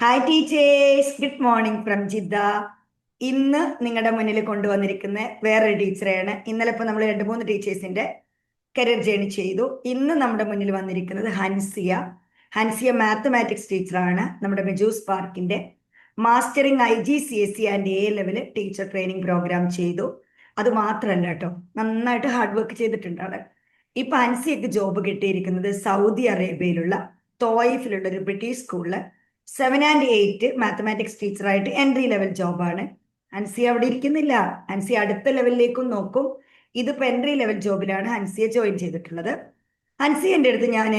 Hi teachers, good morning from Jeddah. ഇന്ന് നിങ്ങളുടെ മുന്നിൽ കൊണ്ടുവന്നിരിക്കുന്ന വേറൊരു ടീച്ചറെയാണ്. ഇന്നലെ ഇപ്പോൾ നമ്മൾ രണ്ട് മൂന്ന് ടീച്ചേഴ്സിന്റെ കരിയർ ജേണി ചെയ്തു. ഇന്ന് നമ്മുടെ മുന്നിൽ വന്നിരിക്കുന്നത് ഹൻസിയ. ഹൻസിയ മാത്തമാറ്റിക്സ് ടീച്ചറാണ്. നമ്മുടെ മെജൂസ് പാർക്കിന്റെ mastering IGCSE and A level teacher training programme ചെയ്തു. അത് മാത്രമല്ല കേട്ടോ, നന്നായിട്ട് ഹാർഡ് വർക്ക് ചെയ്തിട്ടുണ്ട് ആള്. ഇപ്പൊ ഹൻസിയക്ക് ജോബ് കിട്ടിയിരിക്കുന്നത് സൗദി അറേബ്യയിലുള്ള തോയിഫിലുള്ള ഒരു ബ്രിട്ടീഷ് സ്കൂളിൽ 7 and 8 മാത്തമാറ്റിക്സ് ടീച്ചറായിട്ട് എൻട്രി ലെവൽ ജോബാണ്. ഹൻസിയ അവിടെ ഇരിക്കുന്നില്ല. ഹൻസിയ അടുത്ത ലെവലിലേക്കും നോക്കും. ഇതിപ്പോ എൻട്രി ലെവൽ ജോബിലാണ് ഹൻസിയ ജോയിൻ ചെയ്തിട്ടുള്ളത്. ഹൻസിയന്റെ അടുത്ത് ഞാൻ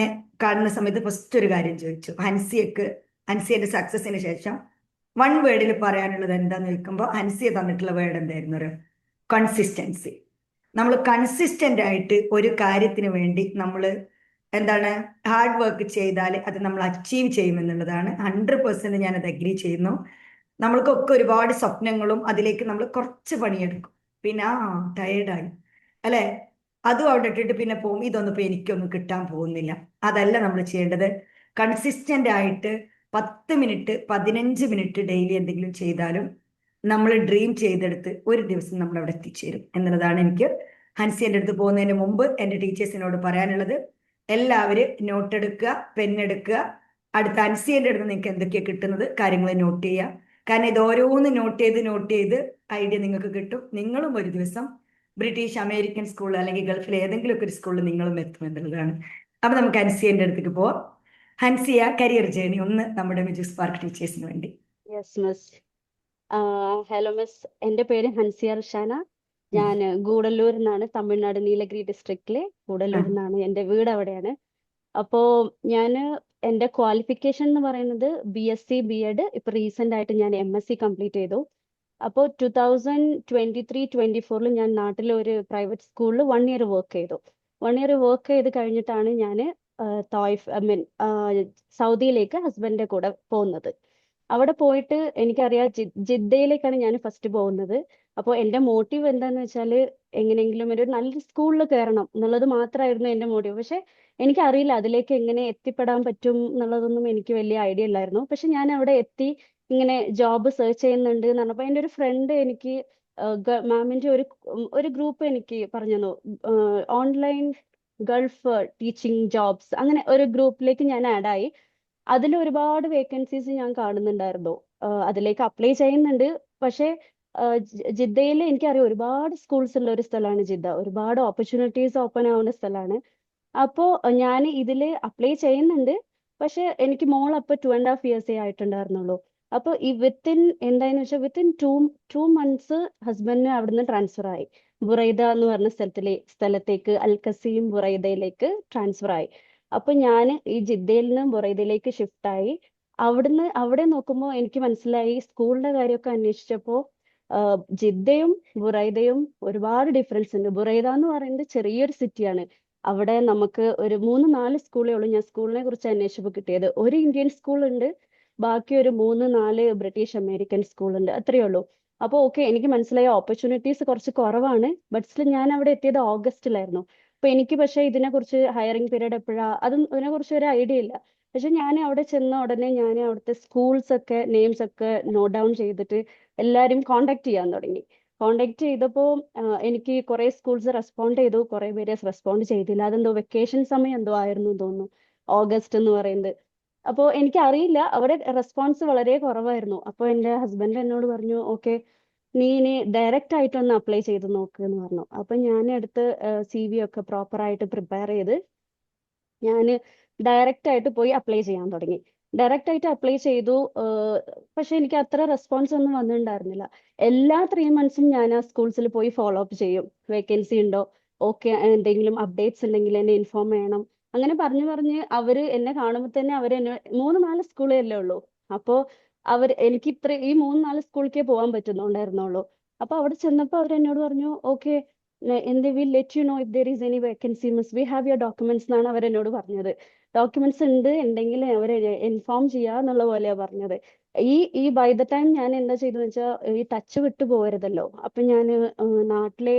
കാണുന്ന സമയത്ത് ഫസ്റ്റ് ഒരു കാര്യം ചോദിച്ചു. ഹൻസിയന്റെ സക്സസിന് ശേഷം വൺ വേർഡിൽ പറയാനുള്ളത് എന്താന്ന് ചോദിക്കുമ്പോൾ ഹൻസിയ തന്നിട്ടുള്ള വേർഡ് എന്തായിരുന്നു? ഒരു കൺസിസ്റ്റൻസി. നമ്മൾ കൺസിസ്റ്റന്റ് ആയിട്ട് ഒരു കാര്യത്തിന് വേണ്ടി നമ്മൾ എന്താണ് ഹാർഡ് വർക്ക് ചെയ്താൽ അത് നമ്മൾ അച്ചീവ് ചെയ്യുമെന്നുള്ളതാണ്. 100% ഞാനത് അഗ്രി ചെയ്യുന്നു. നമ്മൾക്കൊക്കെ ഒരുപാട് സ്വപ്നങ്ങളും അതിലേക്ക് നമ്മൾ കുറച്ച് പണിയെടുക്കും, പിന്നെ ടയേർഡായി അല്ലെ, അതും അവിടെ ഇട്ടിട്ട് പിന്നെ പോകും, ഇതൊന്നും ഇപ്പൊ എനിക്കൊന്നും കിട്ടാൻ പോകുന്നില്ല. അതല്ല നമ്മൾ ചെയ്യേണ്ടത്. കൺസിസ്റ്റന്റ് ആയിട്ട് 10 മിനിറ്റ് 15 മിനിറ്റ് ഡെയിലി എന്തെങ്കിലും ചെയ്താലും നമ്മൾ ഡ്രീം ചെയ്തെടുത്ത് ഒരു ദിവസം നമ്മൾ അവിടെ എത്തിച്ചേരും എന്നുള്ളതാണ് എനിക്ക് ഹൻസിയുടെ അടുത്ത് പോകുന്നതിന് മുമ്പ് എൻ്റെ ടീച്ചേഴ്സിനോട് പറയാനുള്ളത്. എല്ലാവരും നോട്ട് എടുക്കുക, പെന്നെടുക്കുക. അടുത്ത ഹൻസിയുടെ അടുത്ത് നിങ്ങൾക്ക് എന്തൊക്കെയാണ് കിട്ടുന്നത് കാര്യങ്ങൾ നോട്ട് ചെയ്യുക. കാരണം ഇത് ഓരോന്ന് നോട്ട് ചെയ്ത് ഐഡിയ നിങ്ങൾക്ക് കിട്ടും. നിങ്ങളും ഒരു ദിവസം ബ്രിട്ടീഷ് അമേരിക്കൻ സ്കൂളിൽ അല്ലെങ്കിൽ ഗൾഫിലെ ഏതെങ്കിലുമൊക്കെ ഒരു സ്കൂളിൽ നിങ്ങളും എത്തുമെന്നുള്ളതാണ്. അപ്പൊ നമുക്ക് ഹൻസിയന്റെ അടുത്തേക്ക് പോവാം. ഹൻസിയ, കരിയർ ജേണി ഒന്ന് നമ്മുടെ മിജൂസ് പാർക്ക് ടീച്ചേഴ്സിന് വേണ്ടി. Yes miss. ഹലോ മിസ്, എൻ്റെ പേര് ഹൻസിയ ർഷാന. ഞാൻ ഗൂഡല്ലൂരിൽ നിന്നാണ്, തമിഴ്നാട് നീലഗിരി ഡിസ്ട്രിക്റ്റിലെ ഗൂഡല്ലൂരിൽ നിന്നാണ്. എൻ്റെ വീട് അവിടെയാണ്. അപ്പോൾ ഞാൻ എൻ്റെ ക്വാളിഫിക്കേഷൻ എന്ന് പറയുന്നത് BSc B.Ed. ഇപ്പോൾ റീസെൻ്റ് ആയിട്ട് ഞാൻ MSc കംപ്ലീറ്റ് ചെയ്തു. അപ്പോൾ 2023-24 ഞാൻ നാട്ടിലെ ഒരു പ്രൈവറ്റ് സ്കൂളിൽ 1 ഇയർ വർക്ക് ചെയ്തു. 1 ഇയർ വർക്ക് ചെയ്ത് കഴിഞ്ഞിട്ടാണ് ഞാൻ തോയിഫ് സൗദിയിലേക്ക് ഹസ്ബൻഡിന്റെ കൂടെ പോകുന്നത്. അവിടെ പോയിട്ട് എനിക്കറിയാം ജിദ്ദയിലേക്കാണ് ഞാൻ ഫസ്റ്റ് പോകുന്നത്. അപ്പോൾ എൻ്റെ മോട്ടീവ് എന്താന്ന് വെച്ചാൽ എങ്ങനെയെങ്കിലും ഒരു നല്ല സ്കൂളിൽ കയറണം എന്നുള്ളത് മാത്രമായിരുന്നു എൻ്റെ മോട്ടീവ്. പക്ഷെ എനിക്കറിയില്ല അതിലേക്ക് എങ്ങനെ എത്തിപ്പെടാൻ പറ്റും എന്നുള്ളതൊന്നും എനിക്ക് വലിയ ഐഡിയ ഇല്ലായിരുന്നു. പക്ഷെ ഞാൻ അവിടെ എത്തി ഇങ്ങനെ ജോബ് സെർച്ച് ചെയ്യുന്നുണ്ട് എന്ന് പറഞ്ഞപ്പോൾ എൻ്റെ ഒരു ഫ്രണ്ട് എനിക്ക് മാമിന്റെ ഒരു ഗ്രൂപ്പ് എനിക്ക് പറഞ്ഞു തന്നു. ഓൺലൈൻ ഗൾഫ് ടീച്ചിങ് ജോബ്സ്, അങ്ങനെ ഒരു ഗ്രൂപ്പിലേക്ക് ഞാൻ ആഡ് ആയി. അതിൽ ഒരുപാട് വേക്കൻസീസ് ഞാൻ കാണുന്നുണ്ടായിരുന്നു. അതിലേക്ക് അപ്ലൈ ചെയ്യുന്നുണ്ട്. പക്ഷേ ജിദ്ദയിൽ എനിക്കറിയാം ഒരുപാട് സ്കൂൾസ് ഉള്ള ഒരു സ്ഥലമാണ് ജിദ്ദ. ഒരുപാട് ഓപ്പർച്യൂണിറ്റീസ് ഓപ്പൺ ആവുന്ന സ്ഥലമാണ്. അപ്പോൾ ഞാൻ ഇതിൽ അപ്ലൈ ചെയ്യുന്നുണ്ട്. പക്ഷെ എനിക്ക് മോൾ അപ്പോൾ 2.5 years ആയിട്ടുണ്ടായിരുന്നുള്ളൂ. അപ്പോൾ ഈ എന്താന്ന് വെച്ചാൽ വിത്തിൻ ടു മന്ത്സ് ഹസ്ബൻഡിന് അവിടുന്ന് ട്രാൻസ്ഫർ ആയി. ബുറൈദ എന്ന് പറഞ്ഞ സ്ഥലത്തേക്ക്, അൽ കസീം ബുറൈദയിലേക്ക് ട്രാൻസ്ഫർ ആയി. അപ്പൊ ഞാൻ ഈ ജിദ്ദയിൽ നിന്ന് ബുറൈദയിലേക്ക് ഷിഫ്റ്റ് ആയി. അവിടെ നോക്കുമ്പോൾ എനിക്ക് മനസ്സിലായി, സ്കൂളിന്റെ കാര്യമൊക്കെ അന്വേഷിച്ചപ്പോൾ ജിദ്ദയും ബുറൈദയും ഒരുപാട് ഡിഫറൻസ് ഉണ്ട്. ബുറൈദ എന്ന് പറയുന്നത് ചെറിയൊരു സിറ്റിയാണ്. അവിടെ നമുക്ക് ഒരു 3-4 സ്കൂളേ ഉള്ളൂ. ഞാൻ സ്കൂളിനെ കുറിച്ച് അന്വേഷിച്ചപ്പോൾ കിട്ടിയത് ഒരു ഇന്ത്യൻ സ്കൂൾ ഉണ്ട്, ബാക്കി ഒരു 3-4 ബ്രിട്ടീഷ് അമേരിക്കൻ സ്കൂൾ ഉണ്ട്, അത്രയേ ഉള്ളൂ. അപ്പോൾ ഓക്കെ, എനിക്ക് മനസ്സിലായ ഓപ്പർച്യൂണിറ്റീസ് കുറച്ച് കുറവാണ്. ബട്ട് സ്റ്റിൽ ഞാൻ അവിടെ എത്തിയത് ഓഗസ്റ്റിലായിരുന്നു. അപ്പൊ എനിക്ക് പക്ഷേ ഇതിനെക്കുറിച്ച് ഹയറിംഗ് പീരീഡ് എപ്പോഴാ അതും ഇതിനെക്കുറിച്ച് ഒരു ഐഡിയ ഇല്ല. പക്ഷെ ഞാൻ അവിടെ ചെന്ന ഉടനെ ഞാൻ അവിടുത്തെ സ്കൂൾസ് ഒക്കെ നെയിംസ് ഒക്കെ നോട്ട് ഡൗൺ ചെയ്തിട്ട് എല്ലാവരും കോണ്ടാക്ട് ചെയ്യാൻ തുടങ്ങി. കോണ്ടാക്ട് ചെയ്തപ്പോൾ എനിക്ക് കുറെ സ്കൂൾസ് റെസ്പോണ്ട് ചെയ്തു, കുറെ പേര് റെസ്പോണ്ട് ചെയ്തില്ല. അതെന്തോ വെക്കേഷൻ സമയം എന്തോ ആയിരുന്നു തോന്നുന്നു, ഓഗസ്റ്റ് എന്ന് പറയുന്നത്. അപ്പോൾ എനിക്ക് അറിയില്ല, അവിടെ റെസ്പോൺസ് വളരെ കുറവായിരുന്നു. അപ്പോൾ എൻ്റെ ഹസ്ബൻഡ് എന്നോട് പറഞ്ഞു, ഓക്കെ നീ ഇനി ഡയറക്റ്റ് ആയിട്ട് ഒന്ന് അപ്ലൈ ചെയ്ത് നോക്ക് എന്ന് പറഞ്ഞു. അപ്പൊ ഞാൻ എടുത്ത് CV ഒക്കെ പ്രോപ്പർ ആയിട്ട് പ്രിപ്പയർ ചെയ്ത് ഞാൻ ഡയറക്റ്റ് ആയിട്ട് പോയി അപ്ലൈ ചെയ്യാൻ തുടങ്ങി. ഡയറക്റ്റ് ആയിട്ട് അപ്ലൈ ചെയ്തു. പക്ഷെ എനിക്ക് അത്ര റെസ്പോൺസ് ഒന്നും വന്നിട്ടുണ്ടായിരുന്നില്ല. എല്ലാ 3 മന്ത്സും ഞാൻ ആ സ്കൂൾസിൽ പോയി ഫോളോ അപ്പ് ചെയ്യും. വേക്കൻസി ഉണ്ടോ, ഓക്കെ എന്തെങ്കിലും അപ്ഡേറ്റ്സ് ഉണ്ടെങ്കിൽ എന്നെ ഇൻഫോം ചെയ്യണം. അങ്ങനെ പറഞ്ഞ് അവര് എന്നെ കാണുമ്പോൾ തന്നെ എന്നെ 3-4 സ്കൂളേ ഉള്ളൂ. അപ്പോൾ എനിക്ക് ഈ 3-4 സ്കൂളിലേക്കേ പോകാൻ പറ്റുന്നുണ്ടായിരുന്നുള്ളൂ. അപ്പൊ അവിടെ ചെന്നപ്പോൾ അവർ എന്നോട് പറഞ്ഞു, okay and they will let you know if there is any vacancy, miss we have your documents എന്നാണ് അവർ എന്നോട് പറഞ്ഞത്. ഡോക്യുമെന്റ്സ് ഉണ്ടെങ്കിൽ അവരെ ഇൻഫോം ചെയ്യാന്നുള്ള പോലെയാ പറഞ്ഞത്. ഈ ബൈ ദ ടൈം ഞാൻ എന്താ ചെയ്തെന്ന് വെച്ചാൽ ഈ ടച്ച് വിട്ടു പോകരുതല്ലോ. അപ്പൊ ഞാൻ നാട്ടിലെ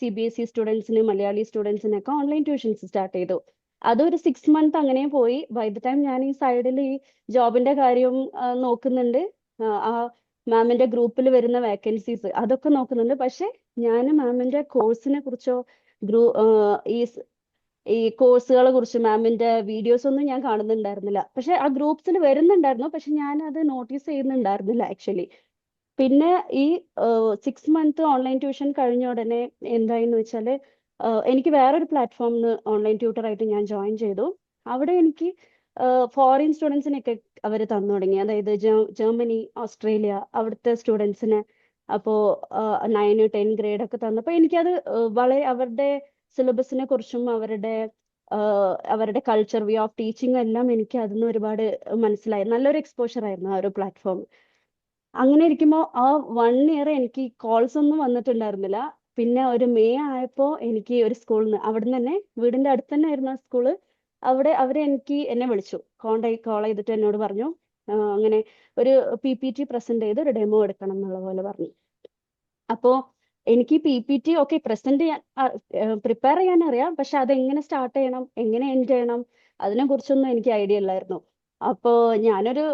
CBSE സ്റ്റുഡൻസിന്, മലയാളി സ്റ്റുഡൻസിനൊക്കെ ഓൺലൈൻ ട്യൂഷൻസ് സ്റ്റാർട്ട് ചെയ്തു. അതൊരു 6 മന്ത് അങ്ങനെ പോയി. ബൈ ദ ടൈം ഞാൻ ഈ സൈഡിൽ ഈ ജോബിന്റെ കാര്യം നോക്കുന്നുണ്ട്. ആ മാമിന്റെ ഗ്രൂപ്പിൽ വരുന്ന വേക്കൻസീസ് അതൊക്കെ നോക്കുന്നുണ്ട്. പക്ഷെ ഞാൻ മാമിന്റെ കോഴ്സിനെ കുറിച്ചോ ഗ്രൂ ഈ ഈ കോഴ്സുകളെ കുറിച്ച് മാമിന്റെ വീഡിയോസ് ഒന്നും ഞാൻ കാണുന്നുണ്ടായിരുന്നില്ല. പക്ഷെ ആ ഗ്രൂപ്പ്സിൽ വരുന്നുണ്ടായിരുന്നു, പക്ഷെ ഞാൻ അത് നോട്ടീസ് ചെയ്യുന്നുണ്ടായിരുന്നില്ല ആക്ച്വലി. പിന്നെ ഈ 6 മന്ത് ഓൺലൈൻ ട്യൂഷൻ കഴിഞ്ഞ ഉടനെ എന്തായെന്ന് വെച്ചാൽ എനിക്ക് വേറൊരു പ്ലാറ്റ്ഫോമിൽ ഓൺലൈൻ ട്യൂട്ടർ ആയിട്ട് ഞാൻ ജോയിൻ ചെയ്തു. അവിടെ എനിക്ക് ഫോറിൻ സ്റ്റുഡൻസിനൊക്കെ അവർ തന്നു തുടങ്ങി. അതായത് ജർമ്മനി, ഓസ്ട്രേലിയ, അവിടുത്തെ സ്റ്റുഡൻസിന്. അപ്പോൾ 9, 10 ഗ്രേഡ് ഒക്കെ തന്നപ്പോൾ എനിക്കത് വളരെ അവരുടെ സിലബസിനെ കുറിച്ചും അവരുടെ കൾച്ചർ, വേ ഓഫ് ടീച്ചിങ് എല്ലാം എനിക്ക് അതിൽ നിന്ന് ഒരുപാട് മനസ്സിലായി. നല്ലൊരു എക്സ്പോഷർ ആയിരുന്നു ആ ഒരു പ്ലാറ്റ്ഫോം. അങ്ങനെ ഇരിക്കുമ്പോൾ ആ 1 ഇയർ എനിക്ക് കോൾസ് ഒന്നും വന്നിട്ടുണ്ടായിരുന്നില്ല. പിന്നെ ഒരു മെയ് ആയപ്പോൾ എനിക്ക് ഒരു സ്കൂളിൽ നിന്ന്, അവിടെ നിന്ന് തന്നെ വീടിന്റെ അടുത്ത് തന്നെ ആയിരുന്നു ആ സ്കൂള്. അവിടെ എന്നെ വിളിച്ചു, കോൾ ചെയ്തിട്ട് എന്നോട് പറഞ്ഞു അങ്ങനെ ഒരു PPT പ്രസന്റ് ചെയ്ത് ഒരു ഡെമോ എടുക്കണം എന്നുള്ള പോലെ പറഞ്ഞു. അപ്പോ എനിക്ക് PPT ഒക്കെ പ്രസന്റ് ചെയ്യാൻ പ്രിപ്പയർ ചെയ്യാൻ അറിയാം, പക്ഷെ അതെങ്ങനെ സ്റ്റാർട്ട് ചെയ്യണം, എങ്ങനെ എൻഡ് ചെയ്യണം, അതിനെ കുറിച്ചൊന്നും എനിക്ക് ഐഡിയ ഇല്ലായിരുന്നു. അപ്പോ ഞാനൊരു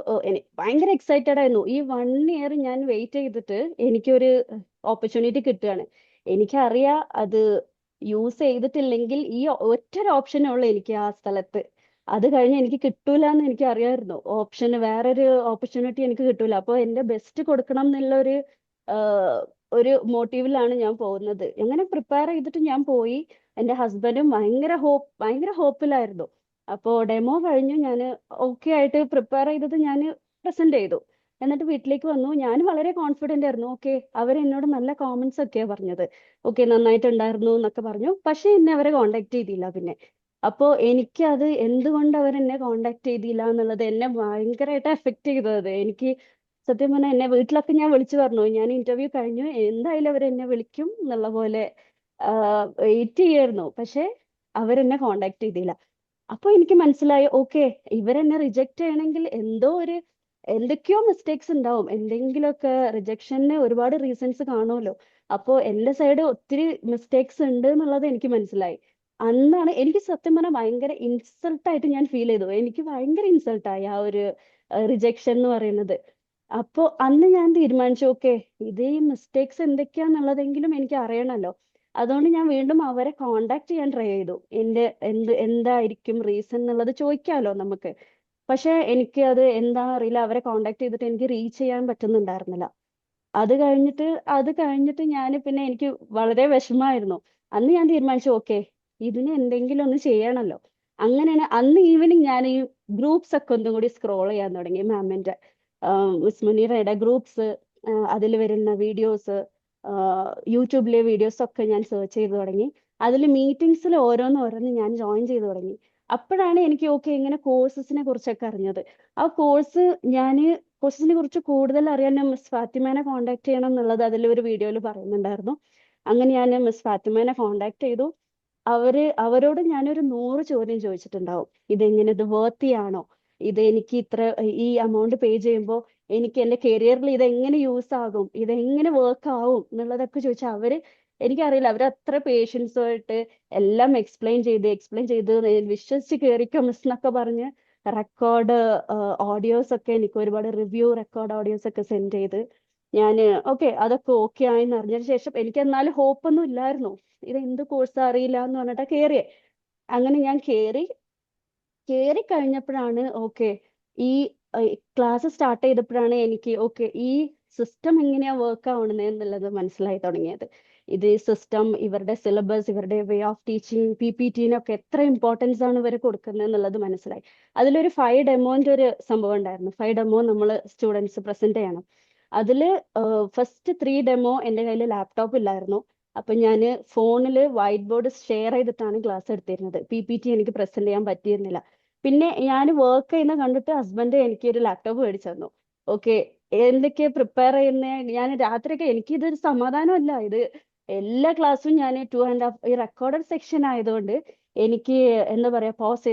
ഭയങ്കര എക്സൈറ്റഡ് ആയിരുന്നു. ഈ 1 ഇയർ ഞാൻ വെയിറ്റ് ചെയ്തിട്ട് എനിക്കൊരു ഓപ്പർച്യൂണിറ്റി കിട്ടുകയാണ്. എനിക്കറിയാം അത് യൂസ് ചെയ്തിട്ടില്ലെങ്കിൽ ഈ ഒറ്റൊരു ഓപ്ഷനേ ഉള്ളൂ എനിക്ക് ആ സ്ഥലത്ത്. അത് കഴിഞ്ഞ് എനിക്ക് കിട്ടൂല എന്ന് എനിക്ക് അറിയാമായിരുന്നു. വേറൊരു ഓപ്പർച്യൂണിറ്റി എനിക്ക് കിട്ടൂല. അപ്പോൾ എന്റെ ബെസ്റ്റ് കൊടുക്കണം എന്നുള്ള ഒരു മോട്ടീവിലാണ് ഞാൻ പോകുന്നത്. അങ്ങനെ പ്രിപ്പയർ ചെയ്തിട്ട് ഞാൻ പോയി. എന്റെ ഹസ്ബൻഡും ഭയങ്കര ഹോപ്പിലായിരുന്നു. അപ്പോ ഡെമോ കഴിഞ്ഞു. ഞാൻ ഓക്കെ ആയിട്ട് പ്രിപ്പയർ ചെയ്തത് ഞാൻ പ്രസന്റ് ചെയ്തു. എന്നിട്ട് വീട്ടിലേക്ക് വന്നു. ഞാൻ വളരെ കോൺഫിഡന്റ് ആയിരുന്നു. ഓക്കെ, അവരെന്നോട് നല്ല കോമന്റ്സ് ഒക്കെയാ പറഞ്ഞത്. ഓക്കെ, നന്നായിട്ടുണ്ടായിരുന്നു എന്നൊക്കെ പറഞ്ഞു. പക്ഷെ എന്നെ അവരെ കോണ്ടാക്ട് ചെയ്തില്ല പിന്നെ. അപ്പോ എനിക്ക് അത് എന്തുകൊണ്ട് അവരെന്നെ കോണ്ടാക്ട് ചെയ്തില്ല എന്നുള്ളത് എന്നെ ഭയങ്കരമായിട്ട് എഫക്ട് ചെയ്തത്. എനിക്ക് സത്യം പറഞ്ഞാൽ എന്നെ വീട്ടിലൊക്കെ ഞാൻ വിളിച്ചു പറഞ്ഞു, ഞാൻ ഇന്റർവ്യൂ കഴിഞ്ഞു, എന്തായാലും അവരെന്നെ വിളിക്കും എന്നുള്ള പോലെ വെയിറ്റ് ചെയ്യായിരുന്നു. പക്ഷെ അവരെന്നെ കോണ്ടാക്ട് ചെയ്തില്ല. അപ്പൊ എനിക്ക് മനസ്സിലായി, ഓക്കെ, ഇവരെന്നെ റിജക്ട് ചെയ്യണമെങ്കിൽ എന്തൊക്കെയോ മിസ്റ്റേക്സ് ഉണ്ടാവും. എന്തെങ്കിലുമൊക്കെ റിജക്ഷന് ഒരുപാട് റീസൺസ് കാണുമല്ലോ. അപ്പോ എന്റെ സൈഡ് ഒത്തിരി മിസ്റ്റേക്സ് ഉണ്ട് എന്നുള്ളത് എനിക്ക് മനസ്സിലായി. അന്നാണ് എനിക്ക് സത്യം പറഞ്ഞാൽ ഭയങ്കര ഇൻസൾട്ട് ആയിട്ട് ഞാൻ ഫീൽ ചെയ്തു. എനിക്ക് ഭയങ്കര ഇൻസൾട്ടായി ആ ഒരു റിജക്ഷൻ എന്ന് പറയുന്നത്. അപ്പോ അന്ന് ഞാൻ തീരുമാനിച്ചു, ഓക്കെ, ഇത് ഈ മിസ്റ്റേക്സ് എന്തൊക്കെയാന്നുള്ളതെങ്കിലും എനിക്ക് അറിയണമല്ലോ. അതുകൊണ്ട് ഞാൻ വീണ്ടും അവരെ കോണ്ടാക്ട് ചെയ്യാൻ ട്രൈ ചെയ്തു. എന്തായിരിക്കും റീസൺ എന്നുള്ളത് ചോദിക്കാമല്ലോ നമുക്ക്. പക്ഷെ എനിക്ക് അത് എന്താ അറിയില്ല, അവരെ കോണ്ടാക്ട് ചെയ്തിട്ട് എനിക്ക് റീച്ച് ചെയ്യാൻ പറ്റുന്നുണ്ടായിരുന്നില്ല. അത് കഴിഞ്ഞിട്ട് ഞാൻ പിന്നെ എനിക്ക് വളരെ വിഷമായിരുന്നു. അന്ന് ഞാൻ തീരുമാനിച്ചു, ഓക്കെ, ഇതിന് എന്തെങ്കിലും ഒന്ന് ചെയ്യണമല്ലോ. അങ്ങനെയാണ് അന്ന് ഈവനിങ് ഞാൻ ഈ ഗ്രൂപ്പ്സ് ഒക്കെ ഒന്നും കൂടി സ്ക്രോൾ ചെയ്യാൻ തുടങ്ങി. മാമിന്റെ മിസ് മുനീറയുടെ ഗ്രൂപ്പ്സ്, അതിൽ വരുന്ന വീഡിയോസ്, യൂട്യൂബിലെ വീഡിയോസ് ഒക്കെ ഞാൻ സെർച്ച് ചെയ്ത് തുടങ്ങി. അതിൽ മീറ്റിംഗ്സിൽ ഓരോന്ന് ഞാൻ ജോയിൻ ചെയ്ത് തുടങ്ങി. അപ്പോഴാണ് എനിക്ക് ഓക്കെ ഇങ്ങനെ കോഴ്സസിനെ കുറിച്ചൊക്കെ അറിഞ്ഞത്. ആ കോഴ്സിനെ കുറിച്ച് കൂടുതൽ അറിയാൻ ഞാൻ മിസ് ഫാത്തിമേനെ കോണ്ടാക്ട് ചെയ്യണം എന്നുള്ളത് അതിൽ ഒരു വീഡിയോയിൽ പറയുന്നുണ്ടായിരുന്നു. അങ്ങനെ ഞാൻ മിസ് ഫാത്തിമേനെ കോണ്ടാക്ട് ചെയ്തു. അവരോട് ഞാനൊരു 100 ചോദ്യം ചോദിച്ചിട്ടുണ്ടാവും. ഇത് വേർത്തി ആണോ, ഇത് എനിക്ക് ഈ എമൗണ്ട് പേ ചെയ്യുമ്പോൾ എനിക്ക് എന്റെ കരിയറിൽ ഇത് എങ്ങനെ യൂസ് ആകും, ഇത് എങ്ങനെ വർക്ക് ആവും എന്നുള്ളതൊക്കെ ചോദിച്ചാൽ എനിക്കറിയില്ല, അവർ അത്ര പേഷ്യൻസ് ആയിട്ട് എല്ലാം എക്സ്പ്ലെയിൻ ചെയ്ത് വിശ്വസിച്ച് കയറിക്കോ മിസ് എന്നൊക്കെ പറഞ്ഞ് റെക്കോർഡ് ഓഡിയോസ് ഒക്കെ, എനിക്ക് ഒരുപാട് റിവ്യൂ റെക്കോർഡ് ഓഡിയോസ് ഒക്കെ സെൻഡ് ചെയ്ത് ഞാൻ ഓക്കെ അതൊക്കെ ഓക്കെ ആയെന്ന് അറിഞ്ഞതിന് ശേഷം എനിക്ക് എന്നാലും ഹോപ്പൊന്നും ഇല്ലായിരുന്നു. ഇത് എന്ത് കോഴ്സ് അറിയില്ല എന്ന് പറഞ്ഞിട്ടാ കേറിയേ. അങ്ങനെ ഞാൻ കേറി കഴിഞ്ഞപ്പോഴാണ് ഓക്കെ ഈ ക്ലാസ് സ്റ്റാർട്ട് ചെയ്തപ്പോഴാണ് എനിക്ക് ഓക്കെ ഈ സിസ്റ്റം എങ്ങനെയാ വർക്ക് ആവണത് എന്നുള്ളത് മനസ്സിലായി തുടങ്ങിയത്. ഇത് സിസ്റ്റം, ഇവരുടെ സിലബസ്, ഇവരുടെ വേ ഓഫ് ടീച്ചിങ്, PPT-നൊക്കെ എത്ര ഇമ്പോർട്ടൻസ് ആണ് ഇവർ കൊടുക്കുന്നത് എന്നുള്ളത് മനസ്സിലായി. അതിലൊരു 5 ഡെമോന്റെ ഒരു സംഭവം ഉണ്ടായിരുന്നു. 5 ഡെമോ നമ്മൾ സ്റ്റുഡൻസ് പ്രസന്റ് ചെയ്യണം. അതില് ഫസ്റ്റ് 3 ഡെമോ എൻ്റെ കയ്യിൽ ലാപ്ടോപ്പ് ഇല്ലായിരുന്നു. അപ്പൊ ഞാൻ ഫോണിൽ വൈറ്റ് ബോർഡ് ഷെയർ ചെയ്തിട്ടാണ് ക്ലാസ് എടുത്തിരുന്നത്. PPT എനിക്ക് പ്രസന്റ് ചെയ്യാൻ പറ്റിയിരുന്നില്ല. പിന്നെ ഞാൻ വർക്ക് ചെയ്യുന്ന കണ്ടിട്ട് ഹസ്ബൻഡ് എനിക്ക് ഒരു ലാപ്ടോപ്പ് മേടിച്ചു തന്നു. ഓക്കെ, എന്തൊക്കെയാ പ്രിപ്പയർ ചെയ്യുന്നത്, ഞാൻ രാത്രിയൊക്കെ, എനിക്ക് ഇതൊരു സമാധാനമല്ല. ഇത് എല്ലാ ക്ലാസ്സും ഞാൻ 2.5 ഈ റെക്കോർഡഡ് സെക്ഷൻ ആയതുകൊണ്ട് എനിക്ക് എന്താ പറയാ, പോസ്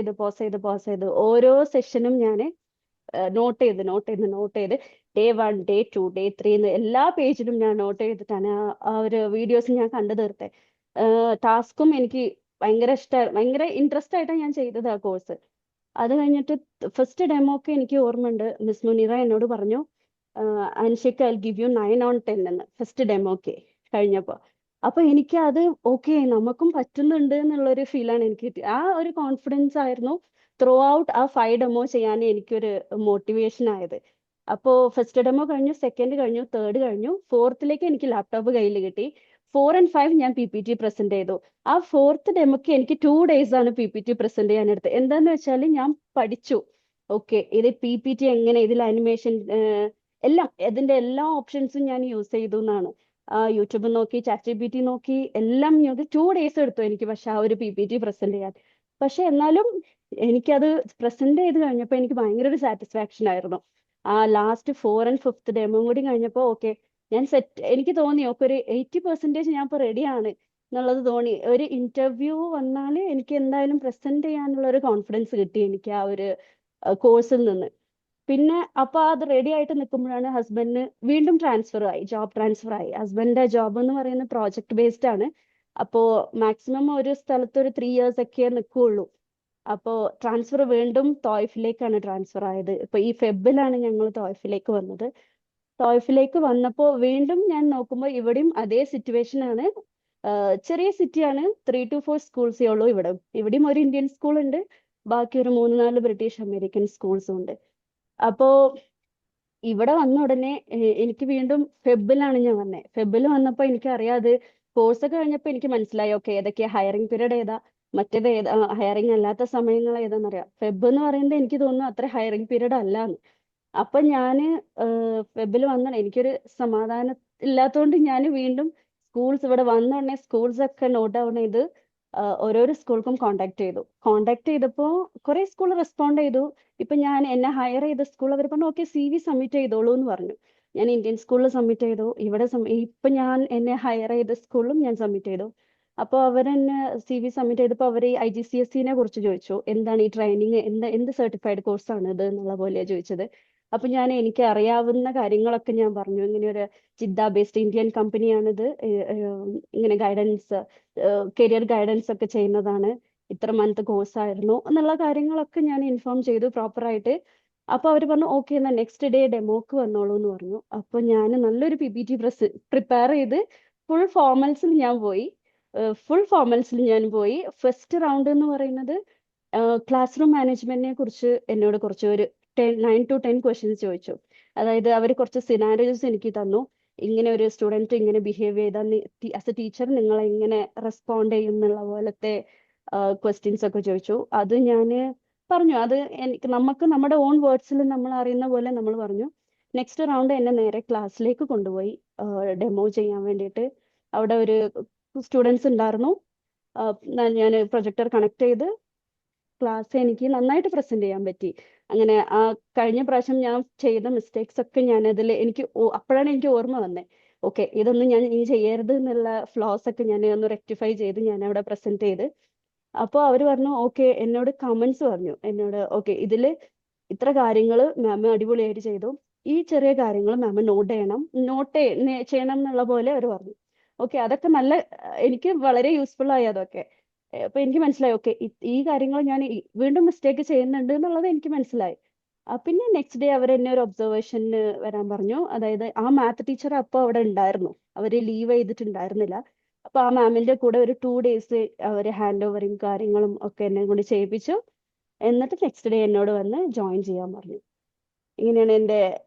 ചെയ്ത് ഓരോ സെഷനും ഞാൻ നോട്ട് ചെയ്ത് Day 1, Day 2, Day 3 എന്ന് എല്ലാ പേജിലും ഞാൻ നോട്ട് ചെയ്തിട്ടാണ് ആ ഒരു വീഡിയോസ് ഞാൻ കണ്ടു തീർത്തത്. ടാസ്കും എനിക്ക് ഭയങ്കര ഇൻട്രസ്റ്റ് ആയിട്ടാണ് ഞാൻ ചെയ്തത് ആ കോഴ്സ്. അത് കഴിഞ്ഞിട്ട് ഫസ്റ്റ് ഡെമോ ഒക്കെ എനിക്ക് ഓർമ്മയുണ്ട്, മിസ് മുനീറ എന്നോട് പറഞ്ഞു, Anshika I give you 9 on 10 എന്ന് ഫസ്റ്റ് ഡെമോക്ക് കഴിഞ്ഞപ്പോൾ. അപ്പൊ എനിക്ക് അത് ഓക്കെ നമുക്കും പറ്റുന്നുണ്ട് എന്നുള്ളൊരു ഫീലാണ് എനിക്ക് കിട്ടിയത്. ആ ഒരു കോൺഫിഡൻസ് ആയിരുന്നു ത്രൂ ഔട്ട് ആ 5 ഡെമോ ചെയ്യാൻ എനിക്കൊരു മോട്ടിവേഷൻ ആയത്. അപ്പോൾ ഫസ്റ്റ് ഡെമോ കഴിഞ്ഞു, സെക്കൻഡ് കഴിഞ്ഞു, തേർഡ് കഴിഞ്ഞു, ഫോർത്തിലേക്ക് എനിക്ക് ലാപ്ടോപ്പ് കയ്യിൽ കിട്ടി. 4 and 5 ഞാൻ PPT പ്രസന്റ് ചെയ്തു. ആ ഫോർത്ത് ഡെമോക്ക് എനിക്ക് 2 days ആണ് PPT പ്രസന്റ് ചെയ്യാൻ എടുത്തത്. എന്താന്ന് വെച്ചാൽ ഞാൻ പഠിച്ചു, ഓക്കെ ഇത് PPT എങ്ങനെ, ഇതിൽ അനിമേഷൻ എല്ലാം, ഇതിന്റെ എല്ലാ ഓപ്ഷൻസും ഞാൻ യൂസ് ചെയ്തു എന്നാണ്. യൂട്യൂബ് നോക്കി, ChatGPT നോക്കി, എല്ലാം 2 days എടുത്തു എനിക്ക് പക്ഷെ ആ ഒരു PPT പ്രസന്റ് ചെയ്യാൻ. പക്ഷെ എന്നാലും എനിക്കത് പ്രസന്റ് ചെയ്ത് കഴിഞ്ഞപ്പോൾ എനിക്ക് ഭയങ്കര ഒരു സാറ്റിസ്ഫാക്ഷൻ ആയിരുന്നു. ആ ലാസ്റ്റ് 4 and 5 ഡെമോ കൂടി കഴിഞ്ഞപ്പോൾ ഓക്കെ ഞാൻ സെറ്റ്, എനിക്ക് തോന്നി ഓക്കെ ഒരു 80% ഞാൻ ഇപ്പോൾ റെഡിയാണ് എന്നുള്ളത് തോന്നി. ഒരു ഇന്റർവ്യൂ വന്നാൽ എനിക്ക് എന്തായാലും പ്രസന്റ് ചെയ്യാനുള്ള ഒരു കോൺഫിഡൻസ് കിട്ടി എനിക്ക് ആ ഒരു കോഴ്സിൽ നിന്ന്. പിന്നെ അപ്പൊ അത് റെഡി ആയിട്ട് നിൽക്കുമ്പോഴാണ് ഹസ്ബൻഡിന് വീണ്ടും ജോബ് ട്രാൻസ്ഫർ ആയി. ഹസ്ബൻഡിന്റെ ജോബ് എന്ന് പറയുന്നത് പ്രോജക്ട് ബേസ്ഡ് ആണ്. അപ്പോ മാക്സിമം ഒരു സ്ഥലത്ത് ഒരു 3 years ഒക്കെ നിൽക്കുകയുള്ളൂ. അപ്പോ ട്രാൻസ്ഫർ വീണ്ടും തോയ്ഫിലേക്കാണ് ട്രാൻസ്ഫർ ആയത്. ഇപ്പൊ ഈ ഫെബിലാണ് ഞങ്ങൾ തോയ്ഫിലേക്ക് വന്നത്. തോയ്ഫിലേക്ക് വന്നപ്പോൾ വീണ്ടും ഞാൻ നോക്കുമ്പോൾ ഇവിടെയും അതേ സിറ്റുവേഷൻ ആണ്. ചെറിയ സിറ്റിയാണ്, 3 to 4 സ്കൂൾസേ ഉള്ളൂ ഇവിടെയും ഒരു ഇന്ത്യൻ സ്കൂൾ ഉണ്ട്, ബാക്കി ഒരു 3-4 ബ്രിട്ടീഷ് അമേരിക്കൻ സ്കൂൾസും ഉണ്ട്. അപ്പോ ഇവിടെ വന്ന ഉടനെ എനിക്ക് വീണ്ടും ഫെബിലാണ് ഞാൻ വന്നത്. ഫെബിൽ വന്നപ്പോൾ എനിക്ക് അറിയാതെ കോഴ്സ് ഒക്കെ കഴിഞ്ഞപ്പോൾ എനിക്ക് മനസ്സിലായി ഓക്കെ ഏതൊക്കെയാ ഹയറിംഗ് പീരീഡ് ഏതാ, മറ്റേത് ഏതാ, ഹയറിംഗ് അല്ലാത്ത സമയങ്ങൾ ഏതാന്നറിയാം. ഫെബ് എന്ന് പറയുന്നത് എനിക്ക് തോന്നുന്നു അത്ര ഹയറിംഗ് പീരീഡ് അല്ലാന്ന്. അപ്പൊ ഞാന് ഫെബിൽ വന്ന എനിക്കൊരു സമാധാനം ഇല്ലാത്തതുകൊണ്ട് ഞാൻ വീണ്ടും സ്കൂൾസ് ഇവിടെ വന്ന ഉടനെ സ്കൂൾസ് ഒക്കെ നോട്ട് ഡൗൺ ചെയ്ത് ഓരോരോ സ്കൂൾക്കും കോണ്ടാക്ട് ചെയ്തപ്പോൾ കുറെ സ്കൂൾ റെസ്പോണ്ട് ചെയ്തു. ഇപ്പൊ ഞാൻ എന്നെ ഹയർ ചെയ്ത സ്കൂൾ അവർ പറഞ്ഞു ഓക്കെ CV സബ്മിറ്റ് ചെയ്തോളൂ എന്ന് പറഞ്ഞു. ഞാൻ ഇന്ത്യൻ സ്കൂളിൽ സബ്മിറ്റ് ചെയ്തു. ഇപ്പൊ ഞാൻ എന്നെ ഹയർ ചെയ്ത സ്കൂളിലും ഞാൻ സബ്മിറ്റ് ചെയ്തു. അപ്പോൾ അവരെന്നെ CV സബ്മിറ്റ് ചെയ്തപ്പോൾ അവർ IGCSE കുറിച്ച് ചോദിച്ചു, എന്താണ് ഈ ട്രെയിനിങ്, എന്ത് സർട്ടിഫൈഡ് കോഴ്സ് ആണ് ഇത് എന്നുള്ള പോലെയാണ് ചോദിച്ചത്. അപ്പൊ ഞാൻ എനിക്ക് അറിയാവുന്ന കാര്യങ്ങളൊക്കെ ഞാൻ പറഞ്ഞു. ഇങ്ങനെ ഒരു ജിദ്ദ ബേസ്ഡ് ഇന്ത്യൻ കമ്പനിയാണിത്, ഇങ്ങനെ കരിയർ ഗൈഡൻസ് ഒക്കെ ചെയ്യുന്നതാണ്, ഇത്ര മന്ത് കോഴ്സ് ആയിരുന്നു എന്നുള്ള കാര്യങ്ങളൊക്കെ ഞാൻ ഇൻഫോം ചെയ്തു പ്രോപ്പറായിട്ട്. അപ്പൊ അവർ പറഞ്ഞു ഓക്കെ എന്നാൽ നെക്സ്റ്റ് ഡേ ഡെമോക്ക് വന്നോളൂ എന്ന് പറഞ്ഞു. അപ്പൊ ഞാൻ നല്ലൊരു PPT പ്രിപ്പയർ ചെയ്ത് ഫുൾ ഫോർമൽസിൽ ഞാൻ പോയി. ഫസ്റ്റ് റൗണ്ട് എന്ന് പറയുന്നത് ക്ലാസ് റൂം മാനേജ്മെന്റിനെ കുറിച്ച് എന്നോട് കുറച്ച് ഒരു 9 to 10 ക്വസ്റ്റ്യൻസ് ചോദിച്ചു. അതായത് അവർ കുറച്ച് സിനാരിയോസ് എനിക്ക് തന്നു, ഇങ്ങനെ ഒരു സ്റ്റുഡൻറ്റ് ഇങ്ങനെ ബിഹേവ് ചെയ്താൽ ആസ് എ ടീച്ചർ നിങ്ങൾ എങ്ങനെ റെസ്പോണ്ട് ചെയ്യും എന്നുള്ള പോലത്തെ ക്വസ്റ്റ്യൻസ് ഒക്കെ ചോദിച്ചു. അത് ഞാൻ പറഞ്ഞു, അത് എനിക്ക് നമുക്ക് നമ്മുടെ ഓൺ വേർഡ്സിൽ നമ്മൾ അറിയുന്ന പോലെ നമ്മൾ പറഞ്ഞു. നെക്സ്റ്റ് റൗണ്ട് എന്നെ നേരെ ക്ലാസ്സിലേക്ക് കൊണ്ടുപോയി ഡെമോ ചെയ്യാൻ വേണ്ടിയിട്ട്. അവിടെ ഒരു സ്റ്റുഡൻസ് ഉണ്ടായിരുന്നു. ഞാൻ പ്രൊജക്ടർ കണക്ട് ചെയ്ത് ക്ലാസ് എനിക്ക് നന്നായിട്ട് പ്രസന്റ് ചെയ്യാൻ പറ്റി. അങ്ങനെ ആ കഴിഞ്ഞ പ്രാവശ്യം ഞാൻ ചെയ്ത മിസ്റ്റേക്സ് ഒക്കെ അപ്പോഴാണ് എനിക്ക് ഓർമ്മ വന്നത് ഓക്കെ ഇതൊന്നും ഞാൻ ഇനി ചെയ്യരുത് എന്നുള്ള ഫ്ലോസ് ഒക്കെ ഞാൻ ഒന്ന് റെക്ടിഫൈ ചെയ്ത് ഞാൻ അവിടെ പ്രസന്റ് ചെയ്ത്. അപ്പോൾ അവർ പറഞ്ഞു ഓക്കെ, എന്നോട് കമന്റ്സ് പറഞ്ഞു എന്നോട് ഓക്കെ ഇതിൽ ഇത്ര കാര്യങ്ങൾ മാം അടിപൊളിയായിട്ട് ചെയ്തു, ഈ ചെറിയ കാര്യങ്ങൾ മാം നോട്ട് ചെയ്യണം എന്നുള്ള പോലെ അവർ പറഞ്ഞു. ഓക്കെ അതൊക്കെ നല്ല എനിക്ക് വളരെ യൂസ്ഫുൾ ആയി അതൊക്കെ. അപ്പൊ എനിക്ക് മനസ്സിലായി ഓക്കെ ഈ കാര്യങ്ങൾ ഞാൻ വീണ്ടും മിസ്റ്റേക്ക് ചെയ്യുന്നുണ്ട് എന്നുള്ളത് എനിക്ക് മനസ്സിലായി. പിന്നെ നെക്സ്റ്റ് ഡേ അവർ എന്നെ ഒരു ഒബ്സർവേഷന് വരാൻ പറഞ്ഞു. അതായത് ആ മാത്ത് ടീച്ചർ അപ്പോൾ അവിടെ ഉണ്ടായിരുന്നു, അവര് ലീവ് ചെയ്തിട്ടുണ്ടായിരുന്നില്ല. അപ്പൊ ആ മാമിന്റെ കൂടെ ഒരു 2 days അവര് ഹാൻഡ് ഓവറും കാര്യങ്ങളും ഒക്കെ എന്നെ കൊണ്ട് ചെയ്യിപ്പിച്ചു. എന്നിട്ട് നെക്സ്റ്റ് ഡേ എന്നോട് വന്ന് ജോയിൻ ചെയ്യാൻ പറഞ്ഞു. ഇങ്ങനെയാണ് എൻ്റെ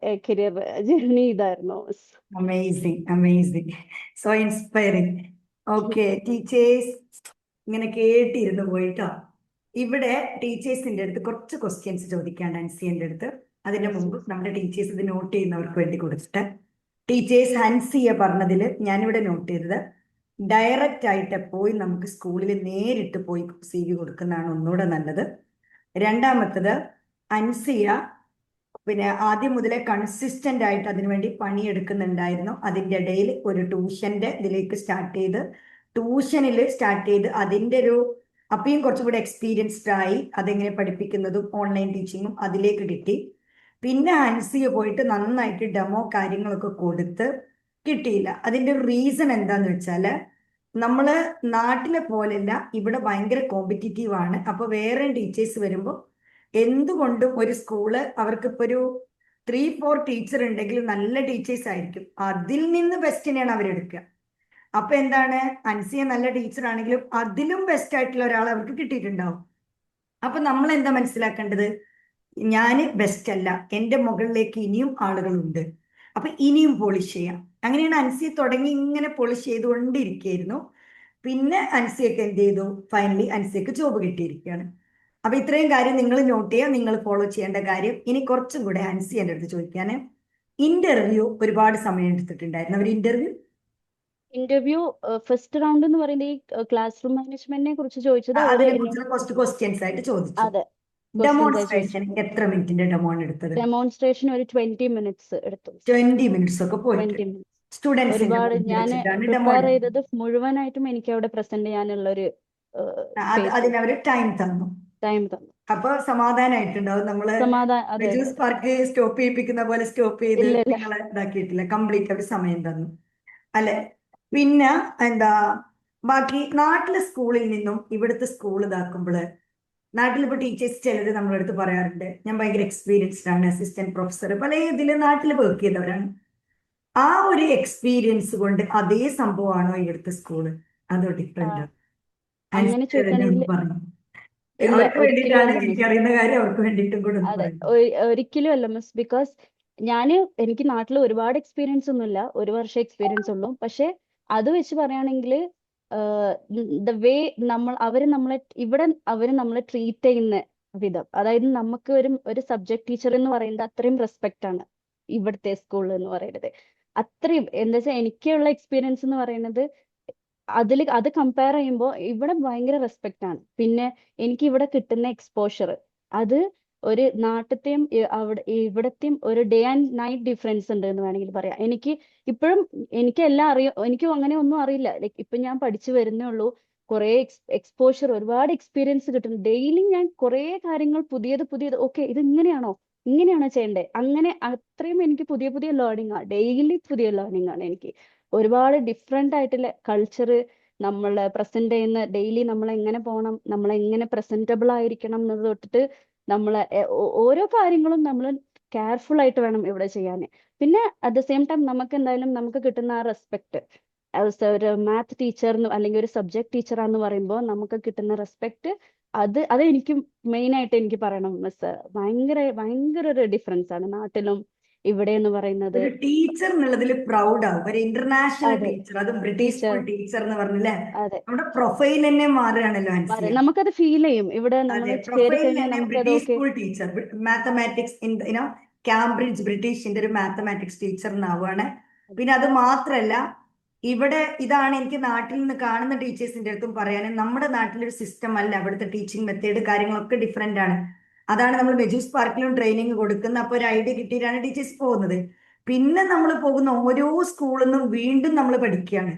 കരിയർ ജേർണി. ഇതായിരുന്നു. Amazing so inspiring. Okay teachers ഇങ്ങനെ കേട്ടിരുന്നു പോയിട്ടോ. ഇവിടെ ടീച്ചേഴ്സിന്റെ അടുത്ത് കുറച്ച് ക്വസ്റ്റ്യൻസ് ചോദിക്കാണ്ട് ഹൻസിയന്റെ അടുത്ത്. അതിന്റെ മുമ്പ് നമ്മുടെ ടീച്ചേഴ്സ് ഇത് നോട്ട് ചെയ്യുന്നവർക്ക് വേണ്ടി കൊടുത്തിട്ട്, ടീച്ചേഴ്സ് ഹൻസിയ പറഞ്ഞതിൽ ഞാനിവിടെ നോട്ട് ചെയ്തത് ഡയറക്റ്റ് ആയിട്ട് പോയി നമുക്ക് സ്കൂളിൽ നേരിട്ട് പോയി CV കൊടുക്കുന്നതാണ് ഒന്നുകൂടെ നല്ലത്. രണ്ടാമത്തത് ഹൻസിയ പിന്നെ ആദ്യം മുതലേ കൺസിസ്റ്റന്റ് ആയിട്ട് അതിനുവേണ്ടി പണിയെടുക്കുന്നുണ്ടായിരുന്നു. അതിൻ്റെ ഇടയിൽ ഒരു ട്യൂഷന്റെ ഇതിലേക്ക് ട്യൂഷനിൽ സ്റ്റാർട്ട് ചെയ്ത് അതിൻ്റെ ഒരു അപ്പയും കുറച്ചുകൂടി എക്സ്പീരിയൻസ്ഡ് ആയി. അതെങ്ങനെ പഠിപ്പിക്കുന്നതും ഓൺലൈൻ ടീച്ചിങ്ങും അതിലേക്ക് കിട്ടി. പിന്നെ ഹൻസിയ പോയിട്ട് നന്നായിട്ട് ഡെമോ കാര്യങ്ങളൊക്കെ കൊടുത്ത് കിട്ടിയില്ല. അതിൻ്റെ ഒരു റീസൺ എന്താന്ന് വെച്ചാൽ നമ്മള് നാട്ടിലെ പോലെയല്ല, ഇവിടെ ഭയങ്കര കോമ്പറ്റിറ്റീവ് ആണ്. അപ്പൊ വേറെ ടീച്ചേഴ്സ് വരുമ്പോൾ എന്തുകൊണ്ടും ഒരു സ്കൂള് അവർക്കിപ്പോ ഒരു 3-4 ടീച്ചർ ഉണ്ടെങ്കിൽ നല്ല ടീച്ചേഴ്സ് ആയിരിക്കും, അതിൽ നിന്ന് ബെസ്റ്റിനെയാണ് അവരെടുക്കുക. അപ്പൊ എന്താണ്, അൻസിയ നല്ല ടീച്ചർ ആണെങ്കിലും അതിലും ബെസ്റ്റ് ആയിട്ടുള്ള ഒരാൾ അവർക്ക് കിട്ടിയിട്ടുണ്ടാവും. അപ്പൊ നമ്മൾ എന്താ മനസ്സിലാക്കേണ്ടത്, ഞാന് ബെസ്റ്റ് അല്ല, എന്റെ മുകളിലേക്ക് ഇനിയും ആളുകളുണ്ട്, അപ്പൊ ഇനിയും പോളിഷ് ചെയ്യാം. അങ്ങനെയാണ് അൻസിയ തുടങ്ങി ഇങ്ങനെ പോളിഷ് ചെയ്തുകൊണ്ടിരിക്കുകയായിരുന്നു. പിന്നെ അൻസിയൊക്കെ എന്ത് ചെയ്തു, ഫൈനലി അൻസിയക്ക് ജോബ് കിട്ടിയിരിക്കുകയാണ്. അപ്പൊ ഇത്രയും കാര്യം നിങ്ങൾ നോട്ട് ചെയ്യുക, നിങ്ങൾ ഫോളോ ചെയ്യേണ്ട കാര്യം. ഇനി കുറച്ചും കൂടെ അൻസി എൻ്റെ അടുത്ത് ചോദിക്കാന്, ഇന്റർവ്യൂ ഒരുപാട് സമയം എടുത്തിട്ടുണ്ടായിരുന്നു അവർ ഇന്റർവ്യൂ? ഇന്റർവ്യൂ ഫസ്റ്റ് റൗണ്ട് എന്ന് പറയുന്നത് ഈ ക്ലാസ് റൂം മാനേജ്മെന്റിനെ കുറിച്ച് ചോദിച്ചത് അവര് അതിനെ എന്നോട്. കുറിച്ചുള്ള കുറച്ച് ക്വസ്റ്റ്യൻസ് ആയിട്ട് ചോദിച്ചു. അതെ, ക്വസ്റ്റ്യൻസ് ചോദിച്ചു. ഡെമോൺസ്ട്രേഷൻ എത്ര മിനിറ്റിന്റെ ഡെമോൺ എടുത്തത്? ഡെമോൺസ്ട്രേഷൻ ഒരു 20 മിനിറ്റ്സ് എടുത്തു. 20 മിനിറ്റ്സ് ഒക്കെ പോയിട്ട് 20 മിനിറ്റ്സ്. സ്റ്റുഡൻസിന്റെ ഒരുപാട് മുന്നിൽ ഞാൻ വെച്ചിട്ടാണ് ഡെമോ പ്രിപ്പയർ എടുത്തത്. ചെയ്തത് മുഴുവനായിട്ടും എനിക്ക് അവിടെ പ്രസന്റ് ചെയ്യാനുള്ള ഒരു സ്പേസ് അതിനവര് ടൈം തന്നു. ടൈം തന്നു. അപ്പൊ സമാധാനമായിട്ടുണ്ടാവും. നമ്മള് അതെ അതെ. ജ്യൂസ് പാർക്ക് സ്റ്റോപ്പ് ചെയ്യിപ്പിക്കുന്ന പോലെ സ്റ്റോപ്പ് ചെയ്ത് ഇല്ല ഇല്ല. നിങ്ങളെ ഇതാക്കിയിട്ടില്ല, കംപ്ലീറ്റ് അവർ സമയം തന്നു അല്ലെ? പിന്നെ എന്താ, ബാക്കി നാട്ടിലെ സ്കൂളിൽ നിന്നും ഇവിടുത്തെ സ്കൂൾ ഇതാക്കുമ്പോൾ, നാട്ടിലിപ്പോ ടീച്ചേഴ്സ് ചിലർ നമ്മളെ അടുത്ത് പറയാറുണ്ട്, ഞാൻ ഭയങ്കര എക്സ്പീരിയൻസ്ഡ് ആണ്, അസിസ്റ്റന്റ് പ്രൊഫസർ പല ഇതിൽ നാട്ടിൽ വർക്ക് ചെയ്തവരാണ്. ആ ഒരു എക്സ്പീരിയൻസ് കൊണ്ട് അതേ സംഭവമാണോ ഇവിടുത്തെ സ്കൂള്, അതോ ഡിഫറെന്റ്? അങ്ങനെ ചോദിക്കുകയാണെങ്കിൽ പറഞ്ഞു. ഇല്ല, അവർക്ക് ഒരിക്കലും വേണ്ടിയിട്ടാണ്, അല്ല മിസ്. എനിക്കറിയുന്ന കാര്യം അവർക്ക് വേണ്ടിയിട്ടും കൂടെ ഒന്ന് അതെ, പറയും. ഒരിക്കലും അല്ല മിസ്. ബിക്കോസ് എനിക്ക് നാട്ടിൽ ഒരുപാട് എക്സ്പീരിയൻസ് ഒന്നുമില്ല, 1 വർഷം എക്സ്പീരിയൻസ് ഉള്ളൂ. പക്ഷെ അത് വെച്ച് പറയുകയാണെങ്കിൽ ദ വേ അവര് നമ്മളെ ട്രീറ്റ് ചെയ്യുന്ന വിധം, അതായത് നമുക്ക് ഒരു സബ്ജക്ട് ടീച്ചർ എന്ന് പറയുന്നത് അത്രയും റെസ്പെക്റ്റ് ആണ് ഇവിടുത്തെ സ്കൂളിൽ എന്ന് പറയുന്നത്. അത്രയും എന്താ വെച്ചാൽ എനിക്കുള്ള എക്സ്പീരിയൻസ് എന്ന് പറയുന്നത് അത് കമ്പയർ ചെയ്യുമ്പോൾ ഇവിടെ ഭയങ്കര റെസ്പെക്റ്റ് ആണ്. പിന്നെ എനിക്ക് ഇവിടെ കിട്ടുന്ന എക്സ്പോഷർ, അത് ഒരു നാട്ടിലത്തെയും ഇവിടത്തെയും ഒരു ഡേ ആൻഡ് നൈറ്റ് ഡിഫറൻസ് ഉണ്ട് എന്ന് വേണമെങ്കിൽ പറയാം. ഇപ്പോഴും എനിക്ക് എല്ലാം അറിയാം, എനിക്കും അങ്ങനെ ഒന്നും അറിയില്ല. ലൈക്ക് ഇപ്പൊ ഞാൻ പഠിച്ചു വരുന്നേ ഉള്ളൂ. കുറെ എക്സ്പോഷർ, ഒരുപാട് എക്സ്പീരിയൻസ് കിട്ടുന്നു. ഡെയിലി ഞാൻ കുറെ കാര്യങ്ങൾ പുതിയത് ഓക്കെ ഇത് ഇങ്ങനെയാണോ ചെയ്യേണ്ടത്, അങ്ങനെ അത്രയും എനിക്ക് പുതിയ പുതിയ ലേണിംഗ് ആണ്. ഡെയിലി പുതിയ ലേണിംഗ് ആണ് എനിക്ക്. ഒരുപാട് ഡിഫറെന്റ് ആയിട്ടുള്ള കൾച്ചർ നമ്മൾ പ്രസന്റ് ചെയ്യുന്ന, ഡെയിലി നമ്മൾ എങ്ങനെ പോകണം, നമ്മൾ എങ്ങനെ പ്രസന്റബിൾ ആയിരിക്കണം എന്നത് തൊട്ടിട്ട് നമ്മളെ ഓരോ കാര്യങ്ങളും നമ്മൾ കെയർഫുൾ ആയിട്ട് വേണം ഇവിടെ ചെയ്യാൻ. പിന്നെ അറ്റ് ദ സെയിം ടൈം നമുക്ക് എന്തായാലും നമുക്ക് കിട്ടുന്ന ആ റെസ്പെക്ട് ആസ് ഒരു മാത്ത് ടീച്ചർ അല്ലെങ്കിൽ ഒരു സബ്ജക്ട് ടീച്ചറാന്ന് പറയുമ്പോൾ നമുക്ക് കിട്ടുന്ന റെസ്പെക്ട്, അത് എനിക്ക് മെയിൻ ആയിട്ട് എനിക്ക് പറയണം മിസ്. ഭയങ്കര ഭയങ്കര ഒരു ഡിഫറൻസ് ആണ് നാട്ടിലും ഇവിടെ എന്ന് പറയുന്നത്. ഒരു ടീച്ചർ എന്നുള്ളതിൽ പ്രൗഡ് ആവും. ഒരു ഇന്റർനാഷണൽ അതെ, ടീച്ചർ, അതും ബ്രിട്ടീഷ് ടീച്ചർ. സ്കൂൾ ടീച്ചർ എന്ന് പറഞ്ഞില്ലേ, അതെ, നമ്മുടെ പ്രൊഫൈൽ തന്നെ മാറുകയാണല്ലോ അൻസിയ. നമുക്കത് ഫീൽ ചെയ്യും ഇവിടെ നമ്മൾ അതെ, കയറി പ്രൊഫൈൽ കഴിഞ്ഞാൽ തന്നെ നമുക്കത് British okay. School teacher, mathematics Cambridge ബ്രിട്ടീഷിന്റെ ഒരു മാത്തമാറ്റിക്സ് ടീച്ചർ എന്നാവുകയാണ്. പിന്നെ അത് മാത്രല്ല, ഇവിടെ ഇതാണ് എനിക്ക് നാട്ടിൽ നിന്ന് കാണുന്ന ടീച്ചേഴ്സിന്റെ അടുത്തും പറയാനും, നമ്മുടെ നാട്ടിലൊരു സിസ്റ്റം അല്ല, അവിടുത്തെ ടീച്ചിങ് മെത്തേഡ് കാര്യങ്ങളൊക്കെ ഡിഫറെന്റ് ആണ്. അതാണ് നമ്മൾ മെജൂസ് പാർക്കിലും ട്രെയിനിങ് കൊടുക്കുന്ന, അപ്പോൾ ഒരു ഐഡിയ കിട്ടിയിട്ടാണ് ടീച്ചേഴ്സ് പോകുന്നത്. പിന്നെ നമ്മൾ പോകുന്ന ഓരോ സ്കൂളിൽ നിന്നും വീണ്ടും നമ്മൾ പഠിക്കുകയാണ്.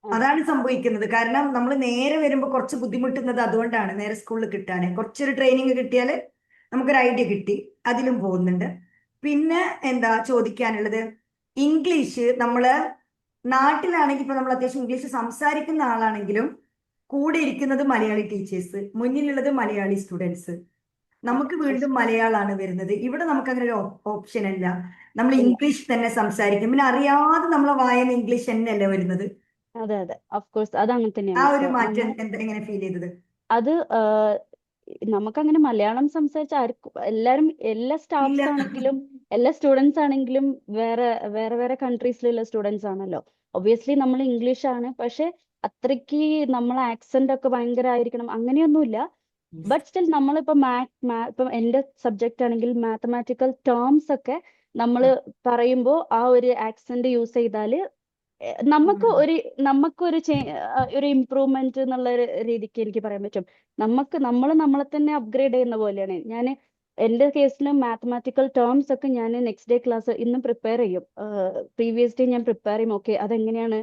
അതാണ് സംഭവിക്കുന്നത്. കാരണം നമ്മൾ നേരെ വരുമ്പോൾ കുറച്ച് ബുദ്ധിമുട്ടുന്നത് അതുകൊണ്ടാണ്, നേരെ സ്കൂളിൽ കിട്ടാൻ കുറച്ചൊരു ട്രെയിനിങ് കിട്ടിയാൽ നമുക്കൊരു ഐഡിയ കിട്ടി, അതിലും പോകുന്നുണ്ട്. പിന്നെ എന്താ ചോദിക്കാനുള്ളത്, ഇംഗ്ലീഷ് നമ്മള് നാട്ടിലാണെങ്കിൽ ഇപ്പൊ നമ്മൾ അത്യാവശ്യം ഇംഗ്ലീഷ് സംസാരിക്കുന്ന ആളാണെങ്കിലും കൂടെ ഇരിക്കുന്നത് മലയാളി ടീച്ചേഴ്സ്, മുന്നിലുള്ളത് മലയാളി സ്റ്റുഡൻസ്, നമുക്ക് വീണ്ടും മലയാളമാണ് വരുന്നത്. ഇവിടെ നമുക്ക് അങ്ങനെ ഒരു ഓപ്ഷൻ അല്ല, നമ്മൾ ഇല്ല. ഇംഗ്ലീഷ് തന്നെ സംസാരിക്കും. പിന്നെ അറിയാതെ നമ്മളെ വായന ഇംഗ്ലീഷ് തന്നെയല്ലേ വരുന്നത്. അതെ അതെ, ഓഫ് കോഴ്സ് അത് അങ്ങനെ ആ തന്നെയാണ് ഒരു മിസ്. മാറ്റം എങ്ങനെ ഫീൽ ചെയ്തത്? അത് നമുക്കങ്ങനെ മലയാളം സംസാരിച്ച ആർക്കും, എല്ലാ ഇല്ല. സ്റ്റാഫ്സ് ആണെങ്കിലും എല്ലാ സ്റ്റുഡൻസ് ആണെങ്കിലും വേറെ വേറെ വേറെ കൺട്രീസിലുള്ള സ്റ്റുഡൻസ് ആണല്ലോ. ഒബിയസ്ലി നമ്മൾ ഇംഗ്ലീഷ് ആണ്, പക്ഷെ അത്രയ്ക്ക് നമ്മളെ ആക്സെന്റ് ഒക്കെ ഭയങ്കര ആയിരിക്കണം അങ്ങനെയൊന്നുമില്ല. ബട്ട് സ്റ്റിൽ നമ്മളിപ്പോ ഇപ്പൊ എന്റെ സബ്ജക്റ്റ് ആണെങ്കിൽ മാത്തമാറ്റിക്കൽ ടേംസ് ഒക്കെ നമ്മൾ പറയുമ്പോൾ ആ ഒരു ആക്സെന്റ് യൂസ് ചെയ്താൽ നമുക്ക് ഒരു ഇമ്പ്രൂവ്മെന്റ് എന്നുള്ള ഒരു രീതിക്ക് എനിക്ക് പറയാൻ പറ്റും. നമ്മളെ തന്നെ അപ്ഗ്രേഡ് ചെയ്യുന്ന പോലെയാണ്. ഞാൻ എന്റെ കേസിൽ മാത്തമാറ്റിക്കൽ ടേംസ് ഒക്കെ ഞാൻ നെക്സ്റ്റ് ഡേ ക്ലാസ് ഇന്ന് പ്രിപ്പയർ ചെയ്യും. പ്രീവിയസ് ഡേ ഞാൻ പ്രിപ്പയർ ചെയ്യും. ഓക്കെ അതെങ്ങനെയാണ്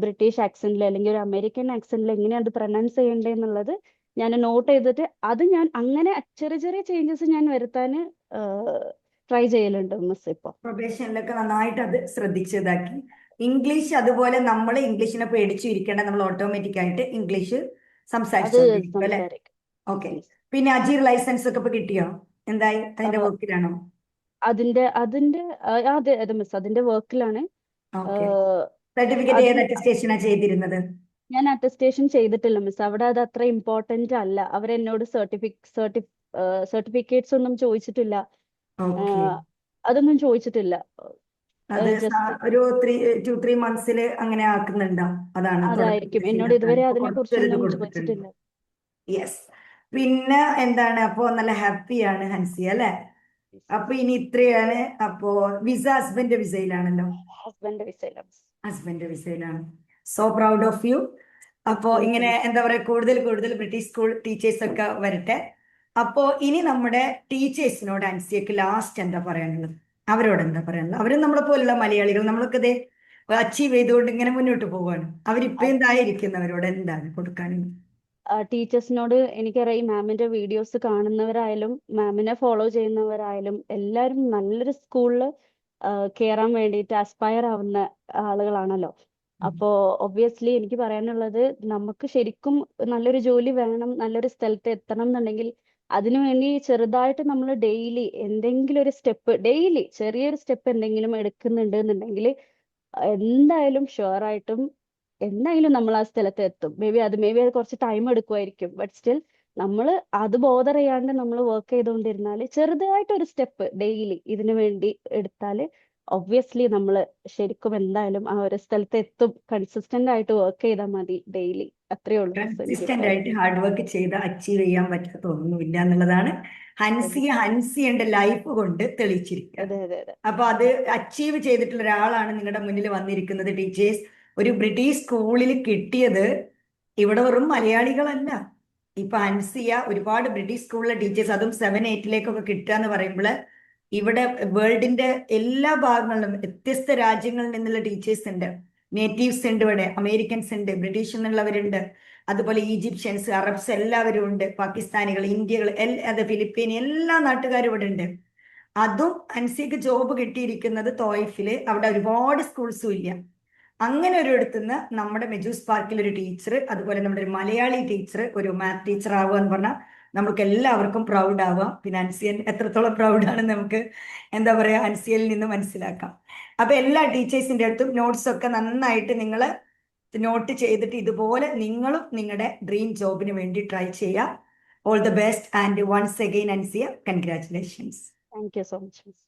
ബ്രിട്ടീഷ് ആക്സെന്റിൽ അല്ലെങ്കിൽ ഒരു അമേരിക്കൻ ആക്സെന്റിൽ എങ്ങനെയാണ് അത് പ്രൊനൗൺസ് ചെയ്യേണ്ടത് എന്നുള്ളത് ഞാൻ നോട്ട് ചെയ്തിട്ട് അത് ഞാൻ അങ്ങനെ ചെറിയ ചെറിയ ചേഞ്ചസ് ഞാൻ വരുത്താൻ ട്രൈ ചെയ്യലുണ്ട് മിസ്. ഇപ്പൊ പ്രൊബേഷനിലൊക്കെ നന്നായിട്ട് അത് ശ്രദ്ധിച്ചതാക്കി. ഇംഗ്ലീഷ് അതുപോലെ നമ്മൾ ഇംഗ്ലീഷിനെ പേടിച്ചു ഇരിക്കേണ്ട, നമ്മൾ ഓട്ടോമാറ്റിക് ആയിട്ട് ഇംഗ്ലീഷ് അത് സംസാരിച്ചുകൊണ്ടിരിക്കും അല്ലെ? സംസാരിക്കും. ഓക്കെ. Yes. പിന്നെ അജീർ ലൈസൻസ് ഒക്കെ ഇപ്പൊ കിട്ടിയോ? എന്തായി? അതിന്റെ വർക്കിലാണോ? അതിന്റെ അതെ അതെ മിസ്, അതിന്റെ വർക്കിലാണ്. ഓക്കെ. സർട്ടിഫിക്കറ്റ് അത് ഏത് അറ്റസ്റ്റേഷനാ ചെയ്തിരുന്നത്? ഞാൻ അറ്റസ്റ്റേഷൻ ചെയ്തിട്ടില്ല മിസ്. അവിടെ അത് അത്ര ഇമ്പോർട്ടന്റ് അല്ല. അവരെന്നോട് സർട്ടിഫിക്കറ്റ്സ് ഒന്നും ചോദിച്ചിട്ടില്ല. ഓക്കെ. ആഹ് അതൊന്നും ചോദിച്ചിട്ടില്ല. അത് ജസ്റ്റ് ഒരു 2-3 മന്ത്സിൽ അങ്ങനെ ആക്കുന്നുണ്ടോ? അതാണ് അതായിരിക്കും. തുടക്കത്തിൽ എന്നോട് ശരിയാക്കാൻ ഇതുവരെ ഇപ്പൊ അതിനെ കുറച്ചൊരു ഇത് കുറിച്ചൊന്നും കൊടുത്തിട്ടുണ്ട്. ചോദിച്ചിട്ടില്ല. യെസ്. പിന്നെ എന്താണ്, അപ്പോ നല്ല ഹാപ്പിയാണ് ഹൻസിയ അല്ലെ? അപ്പൊ ഇനി ഇത്രയാണ്. അപ്പോ വിസ ഹസ്ബൻഡ് വിസയിലാണല്ലോ? ഹസ്ബൻഡ് വിസയില മിസ്. ഹസ്ബൻഡ് വിസയിലാണ്. So proud of you. അപ്പോ താങ്ക് യു ഇങ്ങനെ മിസ്. എന്താ പറയാ, കൂടുതൽ കൂടുതൽ ബ്രിട്ടീഷ് സ്കൂൾ ടീച്ചേഴ്സ് ഒക്കെ വരട്ടെ. അപ്പോ ഇനി നമ്മുടെ ടീച്ചേഴ്സിനോട് അൻസിയക്ക് ലാസ്റ്റ് എന്താ പറയാനുള്ളത്? അവരോട് എന്താ പറയാനുള്ളത്? അവരും നമ്മളെ പോലുള്ള മലയാളികൾ, നമ്മളൊക്കെ ഇതേ അച്ചീവ് ചെയ്തുകൊണ്ട് ഇങ്ങനെ മുന്നോട്ട് പോവാണ്. അവരിപ്പയും തായിരിക്കുന്നവരോട് എന്താണ് കൊടുക്കാനും? ടീച്ചേഴ്സിനോട് എനിക്കറിയാം, ഈ മാമിന്റെ വീഡിയോസ് കാണുന്നവരായാലും മാമിനെ ഫോളോ ചെയ്യുന്നവരായാലും എല്ലാവരും നല്ലൊരു സ്കൂളിൽ കയറാൻ വേണ്ടിയിട്ട് അസ്പയർ ആവുന്ന ആളുകളാണല്ലോ. അപ്പോ ഒബ്വിയസ്ലി എനിക്ക് പറയാനുള്ളത്, നമുക്ക് ശരിക്കും നല്ലൊരു ജോലി വേണം, നല്ലൊരു സ്ഥലത്ത് എത്തണം എന്നുണ്ടെങ്കിൽ അതിനുവേണ്ടി ചെറുതായിട്ട് നമ്മൾ ഡെയിലി എന്തെങ്കിലും ഒരു സ്റ്റെപ്പ്, ഡെയിലി ചെറിയൊരു സ്റ്റെപ്പ് എന്തെങ്കിലും എടുക്കുന്നുണ്ട് എന്നുണ്ടെങ്കിൽ എന്തായാലും ഷുവർ ആയിട്ടും എന്തായാലും നമ്മൾ ആ സ്ഥലത്ത് എത്തും. മേ ബി അത് കുറച്ച് ടൈം എടുക്കുമായിരിക്കും. ബട്ട് സ്റ്റിൽ നമ്മൾ അത് ബോധർ ചെയ്യാണ്ട് നമ്മൾ വർക്ക് ചെയ്തുകൊണ്ടിരുന്നാൽ, ചെറുതായിട്ട് ഒരു സ്റ്റെപ്പ് ഡെയിലി ഇതിനു വേണ്ടി എടുത്താൽ ഒബ്വിയസ്ലി നമ്മൾ ശരിക്കും എന്തായാലും ആ ഒരു സ്ഥലത്ത് എത്തും. കൺസിസ്റ്റന്റ് ആയിട്ട് വർക്ക് ചെയ്താൽ മതി ഡെയിലി. അത്രേ ഉള്ളൂ മിസ് എനിക്ക് കൺസിസ്റ്റന്റ് പറയാൻ. ആയിട്ട് ഹാർഡ് വർക്ക് ചെയ്ത് അച്ചീവ് ചെയ്യാൻ പറ്റാത്ത ഒന്നുമില്ല എന്നുള്ളതാണ് ഹൻസിയുടെ ലൈഫ് കൊണ്ട് തെളിയിച്ചിരിക്കുക. അതെ അതെ അതെ. അപ്പൊ അത് അച്ചീവ് ചെയ്തിട്ടുള്ള ഒരാളാണ് നിങ്ങളുടെ മുന്നിൽ വന്നിരിക്കുന്നത്. ടീച്ചേഴ്സ് ഒരു ബ്രിട്ടീഷ് സ്കൂളിൽ കിട്ടിയത് ഇവിടെ വെറും മലയാളികളല്ല. ഇപ്പൊ ഹൻസിയ ഒരുപാട് ബ്രിട്ടീഷ് സ്കൂളിലെ ടീച്ചേഴ്സ്, അതും 7-8ലേക്കൊക്കെ കിട്ടുക എന്ന് പറയുമ്പോൾ ഇവിടെ വേൾഡിന്റെ എല്ലാ ഭാഗങ്ങളിലും വ്യത്യസ്ത രാജ്യങ്ങളിൽ നിന്നുള്ള ടീച്ചേഴ്സ് ഉണ്ട്. നേറ്റീവ്സ് ഉണ്ട്, ഇവിടെ അമേരിക്കൻസ് ഉണ്ട്, ബ്രിട്ടീഷ് എന്നുള്ളവരുണ്ട്, അതുപോലെ ഈജിപ്ഷ്യൻസ്, അറബ്സ് എല്ലാവരും ഉണ്ട്, പാകിസ്ഥാനികൾ, ഇന്ത്യകൾ, അത് ഫിലിപ്പീൻ, എല്ലാ നാട്ടുകാരും ഇവിടെ ഉണ്ട്. അതും അൻസിക്ക് ജോബ് കിട്ടിയിരിക്കുന്നത് തോയിഫില്. അവിടെ ഒരുപാട് സ്കൂൾസും ഇല്ല. അങ്ങനെ ഒരു ഇടത്തുനിന്ന് നമ്മുടെ മെജൂസ് പാർക്കിൽ ഒരു ടീച്ചർ, അതുപോലെ നമ്മുടെ ഒരു മലയാളി ടീച്ചർ, ഒരു മാത്ത് ടീച്ചർ ആവുക എന്ന് പറഞ്ഞാൽ നമുക്ക് എല്ലാവർക്കും പ്രൗഡ് ആവാം. പിന്നെ അൻസിയൻ എത്രത്തോളം പ്രൗഡാണെന്ന് നമുക്ക് എന്താ പറയാ അൻസിയയിൽ നിന്ന് മനസ്സിലാക്കാം. അപ്പൊ എല്ലാ ടീച്ചേഴ്സിന്റെ അടുത്തും നോട്ട്സ് ഒക്കെ നന്നായിട്ട് നിങ്ങൾ നോട്ട് ചെയ്തിട്ട് ഇതുപോലെ നിങ്ങളും നിങ്ങളുടെ ഡ്രീം ജോബിന് വേണ്ടി ട്രൈ ചെയ്യുക. All the best and once again Ansiya, congratulations. Thank you so much miss.